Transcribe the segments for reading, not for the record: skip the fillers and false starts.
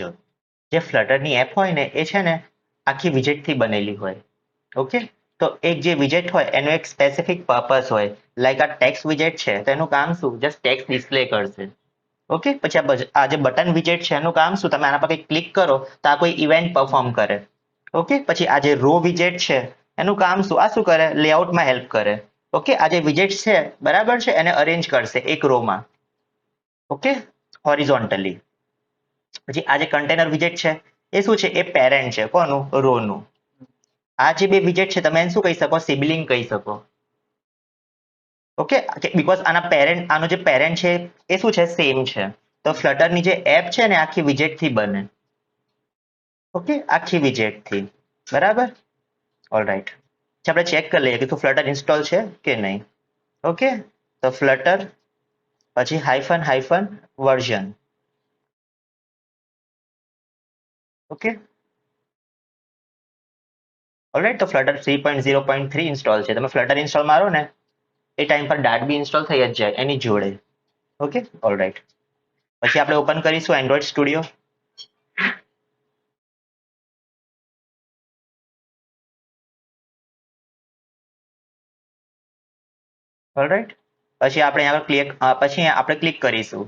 જો જે ફ્લટરની એપ હોય ને એ છે ને આખી વિજેટથી બનેલી હોય. ઓકે, તો એક જે વિજેટ હોય એનો એક સ્પેસિફિક પર્પસ હોય. લાઈક આ ટેક્સ્ટ વિજેટ છે તો એનું કામ શું? જસ્ટ ટેક્સ્ટ ડિસ્પ્લે કરશે. ઓકે, પછી આ જે બટન વિજેટ છે એનું કામ શું? તમે આના પર કંઈક ક્લિક કરો તો આ કોઈ ઇવેન્ટ પરફોર્મ કરે. ઓકે, પછી આ જે રો વિજેટ છે એનું કામ શું? આ શું કરે? લેઆઉટમાં હેલ્પ કરે. ઓકે, આ જે વિજેટ છે બરાબર છે એને અરેન્જ કરશે એક રોમાં. Okay, horizontally. પછી આ જે કન્ટેનર વિજેટ છે એ શું છે? એ પેરેન્ટ છે કોનું? રોનું. આ જે બે વિજેટ છે તમે એને શું કહી શકો? સિબલિંગ કહી શકો. ઓકે, બીકોઝ આનો જે પેરેન્ટ છે એ શું છે? સેમ છે. તો ફ્લટરની જે એપ છે ને આખી વિજેટથી બને. ઓકે, આખી વિજેટથી. બરાબર, ઓલરાઈટ. આપણે ચેક કરી લઈએ કે તો ફ્લટર ઇન્સ્ટોલ છે કે નહીં. ઓકે, તો ફ્લટર પછી -હાયફન વર્ઝન. Okay, alright. તો ફ્લટર 3.0.3 ઇન્સ્ટોલ છે. તમે ફ્લટર ઇન્સ્ટોલ મારો ને એ ટાઈમ પર ડાટ બી ઇન્સ્ટોલ થઈ જ જાય એની જોડે. Okay, alright. પછી આપણે ઓપન કરીશું એન્ડ્રોઈડ સ્ટુડિયો. ઓલરાઈટ. પછી આપણે ક્લિક કરીશું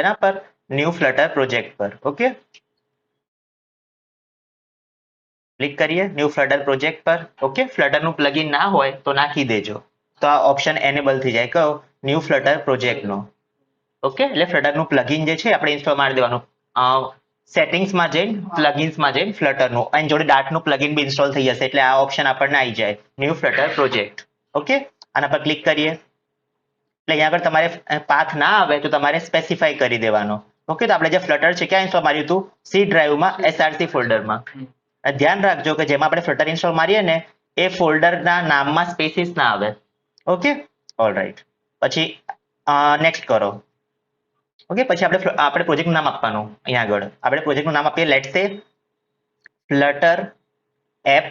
એના પર ન્યૂ ફ્લટર પ્રોજેક્ટ પર. ઓકે, ક્લિક કરીએ ન્યૂ ફ્લટર પ્રોજેક્ટ પર. ઓકે, ફ્લટરનું પ્લગઇન ના હોય તો નાખી દેજો તો આ ઓપ્શન એનેબલ થઈ જાય. કયો? ન્યૂ ફ્લટર પ્રોજેક્ટનો. ઓકે, એટલે ફ્લટરનું પ્લગઇન જે છે આપણે ઇન્સ્ટોલ મારી દેવાનું. સેટિંગ્સમાં જઈને પ્લગઇન્સમાં જઈને ફ્લટરનું એની જોડે ડાર્ટનું પ્લગઇન બી ઇન્સ્ટોલ થઈ જશે એટલે આ ઓપ્શન આપણને આવી જાય ન્યૂ ફ્લટર પ્રોજેક્ટ. ઓકે, આના પર ક્લિક કરીએ એટલે અહીંયા આગળ તમારે પાથ ના આવે તો તમારે સ્પેસિફાઈ કરી દેવાનો. ઓકે, તો આપણે જે ફ્લટર છે ક્યાં ઇન્સ્ટોલ માર્યું હતું? સી ડ્રાઈવમાં એસઆરસી ફોલ્ડરમાં. ધ્યાન રાખજો કે જેમાં આપણે ફ્લટર ઇન્સ્ટોલ મારીએ ને એ ફોલ્ડરના નામમાં સ્પેસીસ ના આવે. Okay, alright. પછી નેક્સ્ટ કરો. ઓકે, પછી આપણે પ્રોજેક્ટનું નામ આપવાનું. અહીંયા આગળ આપણે પ્રોજેક્ટનું નામ આપીએ લેટ્સ સે ફ્લટર એપ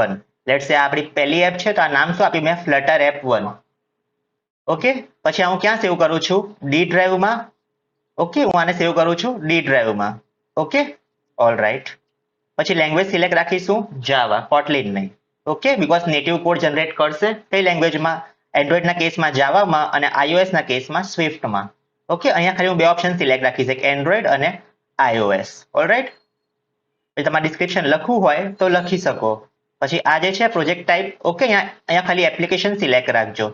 1. લેટ્સ સે આપણી પહેલી એપ છે તો આ નામ શું આપ્યું મેં? Flutter app 1. ઓકે, પછી હું ક્યાં સેવ કરું છું? ડી ડ્રાઈવમાં. ઓકે, હું આને સેવ કરું છું ડી ડ્રાઈવમાં. Okay, alright. પછી લેંગ્વેજ સિલેક્ટ રાખીશું જાવા, કોટલિન નહીં. Okay, because native code generate કરશે કઈ લેંગ્વેજમાં? એન્ડ્રોઈડના કેસમાં જાવામાં અને iOS ના કેસમાં સ્વિફ્ટમાં. ઓકે, અહીંયા ખાલી હું બે ઓપ્શન સિલેક્ટ રાખીશ, એક એન્ડ્રોઈડ અને iOS. ઓલરાઈટ. પછી તમારે ડિસ્ક્રિપ્શન લખવું હોય તો લખી શકો. પછી આ જે છે પ્રોજેક્ટ ટાઈપ. ઓકે, અહીંયા ખાલી એપ્લિકેશન સિલેક્ટ રાખજો.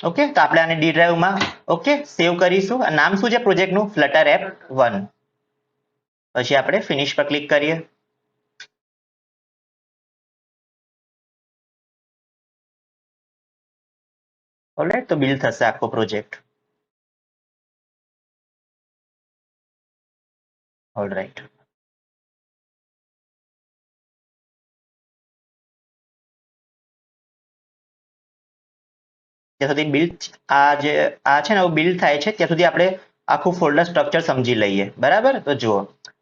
ઓકે, તો આપણે આને ડી ડ્રાઈવમાં ઓકે સેવ કરીશું. નામ શું છે પ્રોજેક્ટનું? Flutter app 1. પછી આપણે ફિનિશ પર ક્લિક કરીએ. ઓલરાઈટ, તો બિલ્ડ થશે આખો પ્રોજેક્ટ. ઓલરાઈટ. ત્યાં સુધી આ છે ને બિલ્ડ થાય છે ત્યાં સુધી આપણે આખું ફોલ્ડર સ્ટ્રક્ચર સમજી લઈએ. બરાબર, તો જુઓ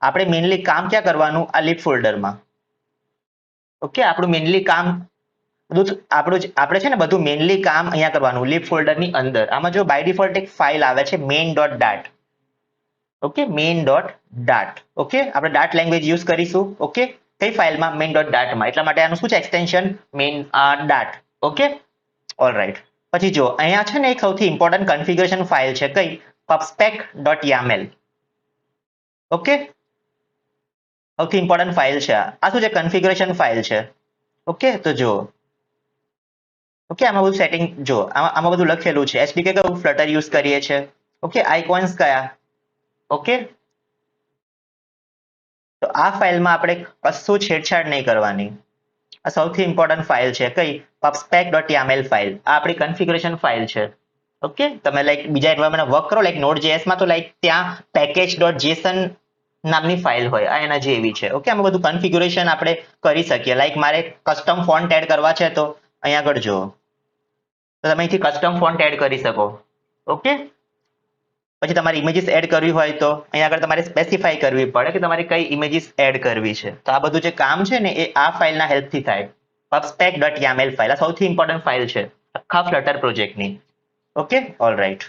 આપણે મેઇનલી કામ ક્યાં કરવાનું? આ લિપ ફોલ્ડરમાં. ઓકે, આપણું મેઇનલી કામ આપણે છે ને બધું મેઇનલી કામ અહીંયા કરવાનું લિપ ફોલ્ડરની અંદર. આમાં જો બાય ડિફોલ્ટ એક ફાઇલ આવે છે main.dat. Okay, main.dat. ઓકે, આપણે ડાટ લેંગ્વેજ યુઝ કરીશું. ઓકે, કઈ ફાઇલમાં? main.dat માં. એટલા માટે આનું શું છે એક્સટેન્શન? main.dat. Okay, alright. પછી જો અહીંયા છે ને એક સૌથી ઇમ્પોર્ટન્ટ કન્ફિગરેશન ફાઇલ છે કઈ? pubspec.yaml. ઓકે, સૌથી ઇમ્પોર્ટન્ટ ફાઇલ છે આ શું છે? કન્ફિગરેશન ફાઇલ છે. ઓકે, તો જો ઓકે આમાં બધું સેટિંગ જો આમાં બધું લખેલું છે. એસડીકે કયું? ફ્લટર યુઝ કરીએ છીએ. ઓકે, આઇકોન્સ કયા? ઓકે, તો આ ફાઇલમાં આપણે કશું છેડછાડ નહીં કરવાની. આ સૌથી ઇમ્પોર્ટન્ટ ફાઇલ છે કઈ? pubspec.yaml file. આ આપણી કન્ફિગરેશન ફાઇલ છે. ઓકે, તમે લાઈક બીજા એન્વાયરમેન્ટમાં વર્ક કરો લાઈક Node.js માં તો લાઈક ત્યાં package.json નામની ફાઇલ હોય આ એના જેવી છે. ઓકે, આમાં બધું કન્ફિગ્યુરેશન આપણે કરી શકીએ. લાઈક મારે કસ્ટમ ફોન્ટ એડ કરવા છે તો અહીંયા આગળ જુઓ તો તમે અહીંથી કસ્ટમ ફોન્ટ એડ કરી શકો. ઓકે, પછી તમારે ઇમેજીસ એડ કરવી હોય તો અહીંયા આગળ તમારે સ્પેસિફાઈ કરવી પડે કે તમારે કઈ ઇમેજીસ એડ કરવી છે. તો આ બધું જે કામ છે ને એ આ ફાઇલના હેલ્પથી થાય. pubspec.yaml ફાઇલ આ સૌથી ઇમ્પોર્ટન્ટ ફાઇલ છે આખા ફ્લટર પ્રોજેક્ટની. Okay, alright.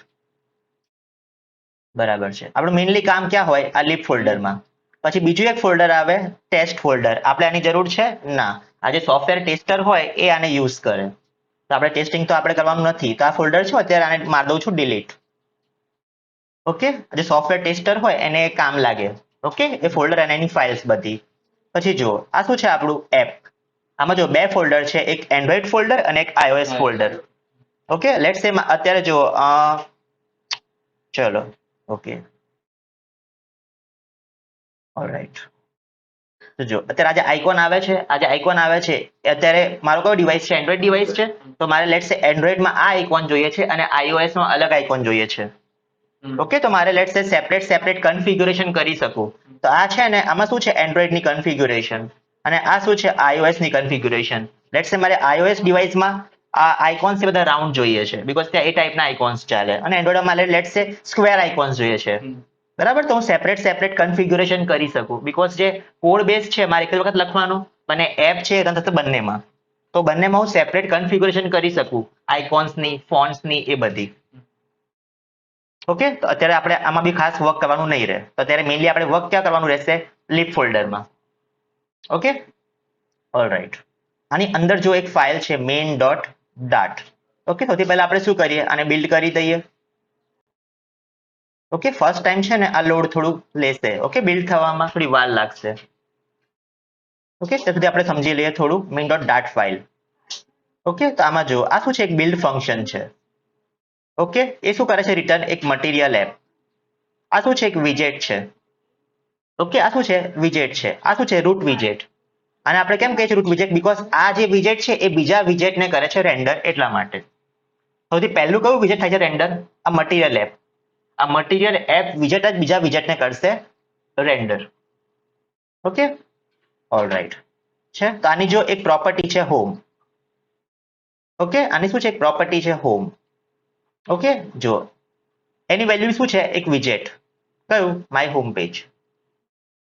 બરાબર છે. આપણું મેઇનલી કામ ક્યાં હોય? આ લિપ ફોલ્ડરમાં. પછી બીજું એક ફોલ્ડર આવે ટેસ્ટ ફોલ્ડર. આપણે આની જરૂર છે ના. આ જે સોફ્ટવેર ટેસ્ટર હોય એ આને યુઝ કરે. તો આપણે ટેસ્ટિંગ તો આપણે કરવાનું નથી. તો આ ફોલ્ડર છે અત્યારે આને મારી દઉં છું ડિલીટ. ઓકે, જે સોફ્ટવેર ટેસ્ટર હોય એને કામ લાગે. ઓકે, એ ફોલ્ડર અને એની ફાઇલ્સ બધી. પછી જો આ શું છે આપણું એપ. આમાં જો બે ફોલ્ડર છે, એક એન્ડ્રોઈડ ફોલ્ડર અને એક iOS ફોલ્ડર. ઓકે, લેટ્સ સે અત્યારે જો ચલો ઓકે ઓલરાઈટ. તો જો અત્યારે આજે આઇકોન આવે છે, એ અત્યારે મારો કયો ડિવાઇસ છે, એન્ડ્રોઈડ ડિવાઇસ છે. તો મારે લેટ્સ સે એન્ડ્રોઈડમાં આ આઇકોન જોઈએ છે અને iOS માં અલગ આઇકોન જોઈએ છે. ઓકે, તો મારે લેટ્સ સે સેપરેટ કન્ફિગ્યુરેશન કરી શકું. તો આ છે ને આમાં શું છે એન્ડ્રોઈડની કન્ફિગ્યુરેશન અને આ શું છે iOS ની કન્ફિગ્યુરેશન. લેટ્સ સે મારે iOS ડિવાઇસમાં આ આઇકોન્સ બધા રાઉન્ડ જોઈએ છે બીકોઝ ત્યાં એ ટાઈપના આઇકોન્સ ચાલે અને એન્ડ્રોઈડમાં લેટ્સ સે સ્ક્વેર આઇકોન્સ જોઈએ છે. બરાબર, તો હું સેપરેટ કન્ફિગ્યુરેશન કરી શકું બીકોઝ જે કોડ બેઝ છે મારે એક વખત લખવાનું અને એપ છે રન થશે બંનેમાં. તો બંનેમાં હું સેપરેટ કન્ફિગ્યુરેશન કરી શકું આઇકોન્સની, ફોન્ટ્સની એ બધી. ઓકે, તો અત્યારે આપણે આમાં બી ખાસ વર્ક કરવાનું નહીં રહે. તો અત્યારે મેઇનલી આપણે વર્ક ક્યાં કરવાનું રહેશે? લિપ ફોલ્ડરમાં. Okay, alright. આની અંદર જો એક ફાઇલ છે main.dat. ઓકે, સૌથી પહેલા આપણે શું કરીએ? આને બિલ્ડ કરી દઈએ. ઓકે, ફર્સ્ટ ટાઈમ છે ને આ લોડ થોડું લેશે. ઓકે, બિલ્ડ થવામાં થોડી વાર લાગશે. ઓકે, ત્યાં સુધી આપણે સમજી લઈએ થોડું main.dat ફાઇલ. ઓકે, તો આમાં જો આ શું છે? એક બિલ્ડ ફંક્શન છે. ઓકે, એ શું કરે છે? રિટર્ન એક મટીરિયલ એપ. આ શું છે? એક વિજેટ છે. ઓકે, આ શું છે? વિજેટ છે. આ શું છે? રૂટ વિજેટ. અને આપણે કેમ કહીએ છીએ રૂટ વિજેટ? બીકોઝ આ જે વિજેટ છે એ બીજા વિજેટને કરે છે રેન્ડર એટલા માટે. સૌથી પહેલું કયું વિજેટ થાય છે રેન્ડર? આ મટીરિયલ એપ. આ મટીરિયલ એપ વિજેટ જ બીજા વિજેટને કરશે રેન્ડર. Okay, alright. છે તો આની જો એક પ્રોપર્ટી છે હોમ. ઓકે, આની શું છે? એક પ્રોપર્ટી છે હોમ. ઓકે, જો એની વેલ્યુ શું છે? એક વિજેટ. કયું? My home page.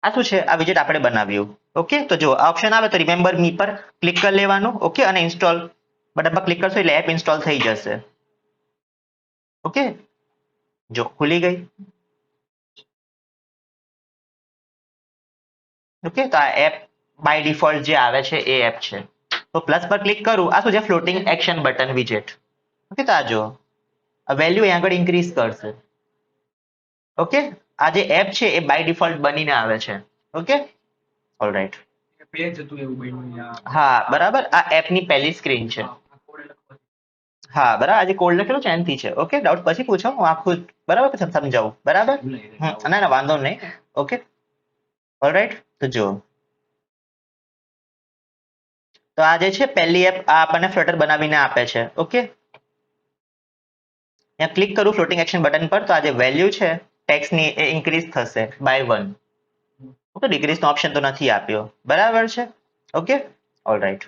આ શું છે? આ વિજેટ આપણે બનાવ્યું. ઓકે, તો જો આ ઓપ્શન આવે તો રિમેમ્બર મી પર ક્લિક કરી લેવાનું. ઓકે, અને ઇન્સ્ટોલ બટન પર ક્લિક કરશો એટલે એપ ઇન્સ્ટોલ થઈ જશે. ઓકે, જો ખુલી ગઈ. ઓકે, તો આ એપ બાય ડિફોલ્ટ જે આવે છે એ એપ છે. તો પ્લસ પર ક્લિક કરું. આ શું છે? ફ્લોટિંગ એક્શન બટન વિજેટ. ઓકે, તો આ જો વેલ્યુ અહીં આગળ ઇન્ક્રીઝ કરશે. ઓકે, આ જે એપ છે એ બાય ડિફોલ્ટ બનીને આવે છે. Okay, alright. હા, બરાબર. આ એપની પહેલી સ્ક્રીન છે. હા, બરાબર. આજે કોડ લખેલો છે એનથી છે. ઓકે, ડાઉટ પછી પૂછો, હું આખું બરાબર પછી સમજાવું. બરાબર, ના ના વાંધો નહીં. Okay, alright. તો જો તો આ જે છે પહેલી એપ આ આપણને ફ્લટર બનાવીને આપે છે. ઓકે, ત્યાં ક્લિક કરું ફ્લોટિંગ એક્શન બટન પર તો આ જે વેલ્યુ છે ટેક્સની એ ઇન્ક્રીઝ થશે બાય 1. ઓકે, ડિક્રીઝનો ઓપ્શન તો નથી આપ્યો. બરાબર છે. Okay, alright.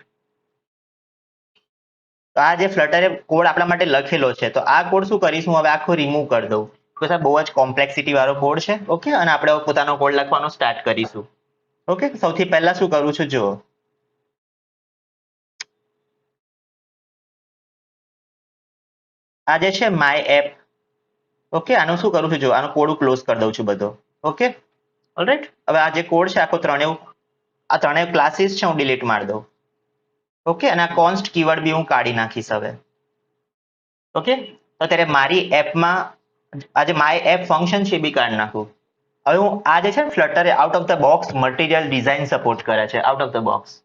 તો આ જે ફ્લટરે કોડ આપણા માટે લખેલો છે તો આ કોડ શું કરીશું હવે આખો રિમૂવ કરી દઉં because આ બહુ જ કોમ્પ્લેક્સિટી વાળો કોડ છે. ઓકે, અને આપણે પોતાનો કોડ લખવાનો સ્ટાર્ટ કરીશું. ઓકે, સૌથી પહેલા શું કરું છું જુઓ. આ જે છે માય એપ. ઓકે, આનું શું કરું છું જો આનું કોડ ક્લોઝ કરી દઉં છું બધો. Okay, alright. હવે આ જે કોડ છે આખો ત્રણેય ક્લાસીસ છે હું ડિલીટ મારી દઉં. ઓકે, અને આ કોન્સ્ટ કીવર્ડ બી હું કાઢી નાખીશ હવે. ઓકે, તો અત્યારે મારી એપમાં આ જે માય એપ ફંક્શન છે એ બી કાઢી નાખું. હવે હું આ જે છે flutter out of the box material design support કરે છે out of the box.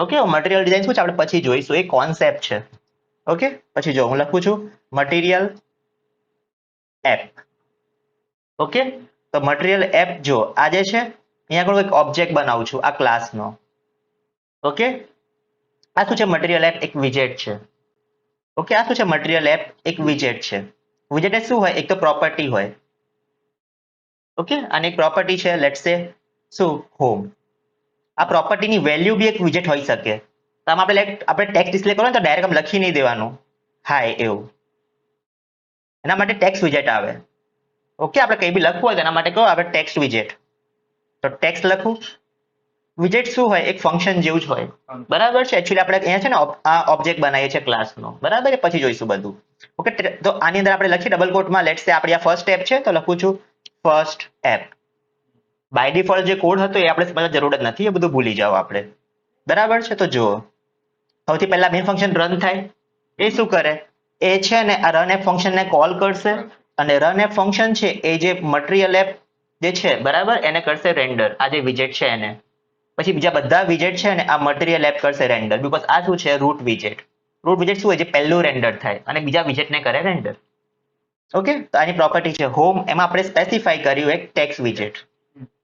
Okay, material design શું છે આપણે પછી જોઈશું, એ કોન્સેપ્ટ છે. ઓકે, પછી જો હું લખું છું મટીરિયલ એપ. ઓકે, તો મટીરિયલ એપ જો આ જે છે અહીંયા આગળ એક ઓબ્જેક્ટ બનાવું છું આ ક્લાસનો. ઓકે, આ શું છે મટીરિયલ એપ એક વિજેટ છે. ઓકે, આ શું છે મટીરિયલ એપ એક વિજેટ છે. વિજેટ એ શું હોય? એક તો પ્રોપર્ટી હોય. ઓકે, અને એક પ્રોપર્ટી છે લેટ્સ સે શું હોમ. આ પ્રોપર્ટીની વેલ્યુ બી એક વિજેટ હોઈ શકે. તો આમાં આપણે ટેક્સ્ટ ડિસ્પ્લે કરો ને તો ડાયરેક્ટ આમ લખી નહીં દેવાનું હાય એવું. એના માટે ટેક્સ્ટ વિજેટ આવે. ઓકે, આપણે કંઈ બી લખવું હોય તો એના માટે કહો આપણે ટેક્સ્ટ વિજેટ. તો ટેક્સ્ટ લખું. વિજેટ શું હોય? એક ફંક્શન જેવું જ હોય. બરાબર છે. એકચ્યુઅલી આપણે અહીંયા છે ને આ ઓબ્જેક્ટ બનાવીએ છીએ ક્લાસનો. બરાબર છે, પછી જોઈશું બધું. ઓકે, તો આની અંદર આપણે લખીએ ડબલ કોટમાં લેટ્સ સે આપણી આ ફર્સ્ટ એપ છે તો લખું છું ફર્સ્ટ એપ. બાય ડિફોલ્ટ જે કોડ હતો એ આપણે સમજવાની જરૂર જ નથી, એ બધું ભૂલી જાઓ આપણે. બરાબર છે? તો જુઓ, સૌથી પહેલા મેઇન ફંક્શન રન થાય. એ શું કરે? એ છે ને આ રન એપ ફંક્શનને કોલ કરશે અને રન એપ ફંક્શન છે એ જે મટીરિયલ એપ જે છે બરાબર એને કરશે રેન્ડર, આ જે વિજેટ છે એને. પછી બીજા બધા વિજેટ છે ને આ મટીરિયલ એપ કરશે રેન્ડર, બીકોઝ આ શું છે? રૂટ વિજેટ. રૂટ વિજેટ શું હોય? જે પહેલું રેન્ડર થાય અને બીજા વિજેટને કરે રેન્ડર. ઓકે, તો આની પ્રોપર્ટી છે હોમ, એમાં આપણે સ્પેસિફાઈ કર્યું એક ટેક્સ્ટ વિજેટ.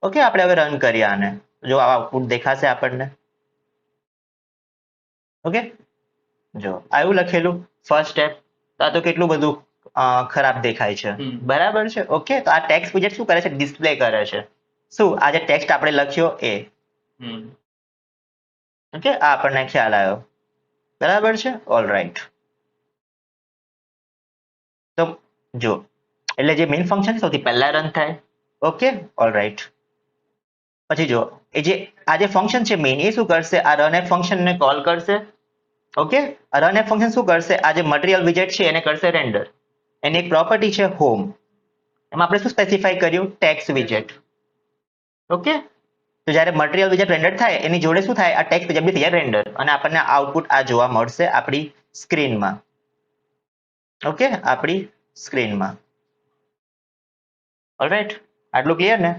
ઓકે, આપણે હવે રન કરીએ આને. જો આ આઉટપુટ દેખાશે આપણને. ઓકે, જો આવ્યું લખેલું ફર્સ્ટ સ્ટેપ. આ તો કેટલું બધું ખરાબ દેખાય છે. બરાબર છે? ઓકે, તો આ ટેક્સ્ટ વિજેટ શું કરે છે? ડિસ્પ્લે કરે છે. શું? આ જે ટેક્સ્ટ આપણે લખ્યો એ. ઓકે, આ આપણને ખ્યાલ આવ્યો. બરાબર છે? All right. તો જો, એટલે જે મેઇન ફંક્શન સૌથી પહેલા રન થાય. Okay, all right. પછી જો, એ જે આ જે ફંક્શન છે મેઇન, એ શું કરશે? આ રન એપ ફંક્શનને કોલ કરશે. ઓકે, રન એપ ફંક્શન શું કરશે? આ જે મટીરિયલ વિજેટ છે એને કરશે રેન્ડર. એની એક પ્રોપર્ટી છે હોમ, એમાં આપણે શું સ્પેસિફાઈ કર્યું? ટેક્સ્ટ વિજેટ. ઓકે, તો જ્યારે મટીરિયલ વિજેટ રેન્ડર થાય એની જોડે શું થાય? આ ટેક્સ્ટ વિજેટ બી થઈ જાય રેન્ડર અને આપણને આઉટપુટ આ જોવા મળશે આપણી સ્ક્રીનમાં. ઓકે, આપણી સ્ક્રીનમાં. ઓલરાઈટ, આટલું ક્લિયર ને?